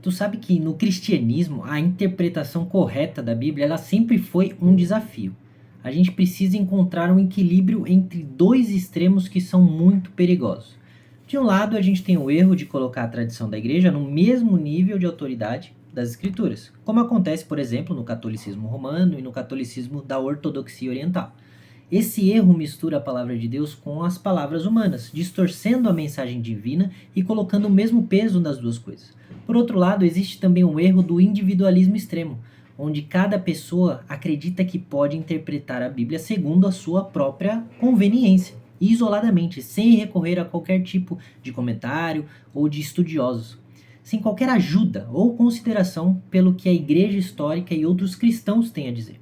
Tu sabe que no cristianismo a interpretação correta da Bíblia ela sempre foi um desafio. A gente precisa encontrar um equilíbrio entre dois extremos que são muito perigosos. De um lado, a gente tem o erro de colocar a tradição da igreja no mesmo nível de autoridade das escrituras, como acontece, por exemplo, no catolicismo romano e no catolicismo da ortodoxia oriental. Esse erro mistura a palavra de Deus com as palavras humanas, distorcendo a mensagem divina e colocando o mesmo peso nas duas coisas. Por outro lado, existe também um erro do individualismo extremo, onde cada pessoa acredita que pode interpretar a Bíblia segundo a sua própria conveniência, e isoladamente, sem recorrer a qualquer tipo de comentário ou de estudiosos, sem qualquer ajuda ou consideração pelo que a igreja histórica e outros cristãos têm a dizer.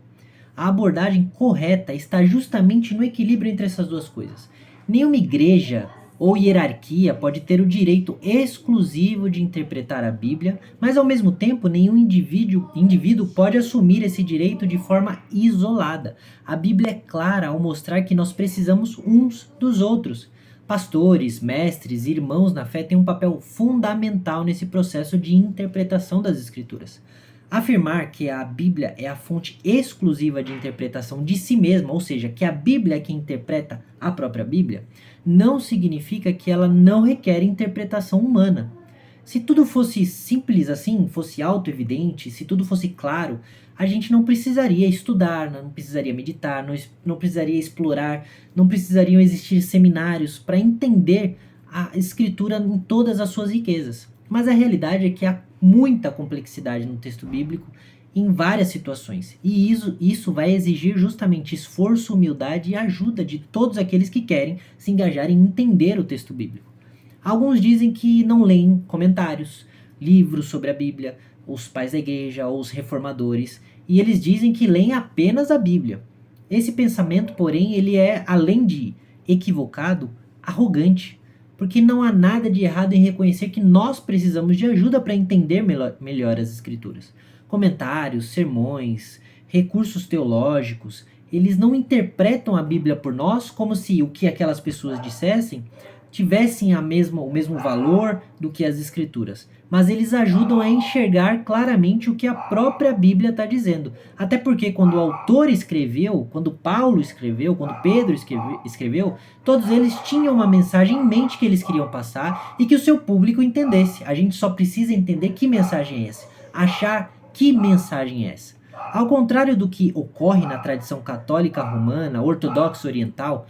A abordagem correta está justamente no equilíbrio entre essas duas coisas. Nenhuma igreja ou hierarquia pode ter o direito exclusivo de interpretar a Bíblia, mas ao mesmo tempo nenhum indivíduo pode assumir esse direito de forma isolada. A Bíblia é clara ao mostrar que nós precisamos uns dos outros. Pastores, mestres e irmãos na fé têm um papel fundamental nesse processo de interpretação das Escrituras. Afirmar que a Bíblia é a fonte exclusiva de interpretação de si mesma, ou seja, que a Bíblia é quem interpreta a própria Bíblia, não significa que ela não requer interpretação humana. Se tudo fosse simples assim, fosse auto-evidente, se tudo fosse claro, a gente não precisaria estudar, não precisaria meditar, não precisaria explorar, não precisariam existir seminários para entender a Escritura em todas as suas riquezas. Mas a realidade é que há muita complexidade no texto bíblico em várias situações. E isso vai exigir justamente esforço, humildade e ajuda de todos aqueles que querem se engajar em entender o texto bíblico. Alguns dizem que não leem comentários, livros sobre a Bíblia, os pais da igreja ou os reformadores, e eles dizem que leem apenas a Bíblia. Esse pensamento, porém, ele é, além de equivocado, arrogante, porque não há nada de errado em reconhecer que nós precisamos de ajuda para entender melhor as Escrituras. Comentários, sermões, recursos teológicos, eles não interpretam a Bíblia por nós como se o que aquelas pessoas dissessem tivessem o mesmo valor do que as Escrituras, mas eles ajudam a enxergar claramente o que a própria Bíblia está dizendo. Até porque quando o autor escreveu, quando Paulo escreveu, quando Pedro escreveu, todos eles tinham uma mensagem em mente que eles queriam passar e que o seu público entendesse. A gente só precisa entender que mensagem é essa, achar que mensagem é essa. Ao contrário do que ocorre na tradição católica romana, ortodoxa oriental,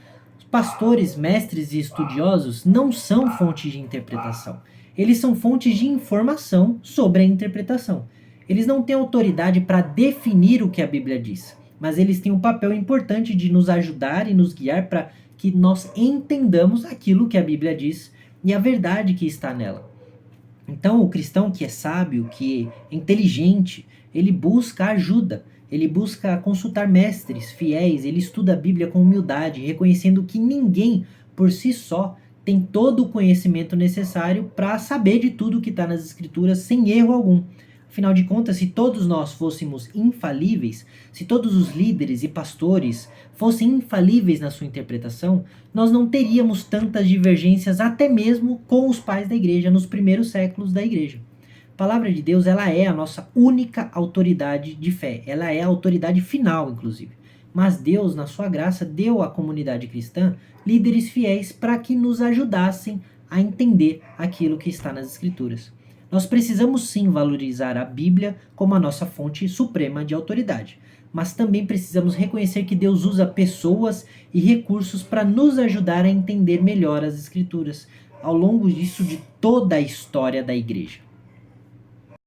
pastores, mestres e estudiosos não são fontes de interpretação. Eles são fontes de informação sobre a interpretação. Eles não têm autoridade para definir o que a Bíblia diz, mas eles têm um papel importante de nos ajudar e nos guiar para que nós entendamos aquilo que a Bíblia diz e a verdade que está nela. Então, o cristão que é sábio, que é inteligente, ele busca ajuda. Ele busca consultar mestres fiéis, ele estuda a Bíblia com humildade, reconhecendo que ninguém, por si só, tem todo o conhecimento necessário para saber de tudo que está nas Escrituras sem erro algum. Afinal de contas, se todos nós fôssemos infalíveis, se todos os líderes e pastores fossem infalíveis na sua interpretação, nós não teríamos tantas divergências até mesmo com os pais da igreja nos primeiros séculos da igreja. A palavra de Deus, ela é a nossa única autoridade de fé. Ela é a autoridade final, inclusive. Mas Deus, na sua graça, deu à comunidade cristã líderes fiéis para que nos ajudassem a entender aquilo que está nas Escrituras. Nós precisamos sim valorizar a Bíblia como a nossa fonte suprema de autoridade. Mas também precisamos reconhecer que Deus usa pessoas e recursos para nos ajudar a entender melhor as Escrituras, ao longo disso de toda a história da igreja.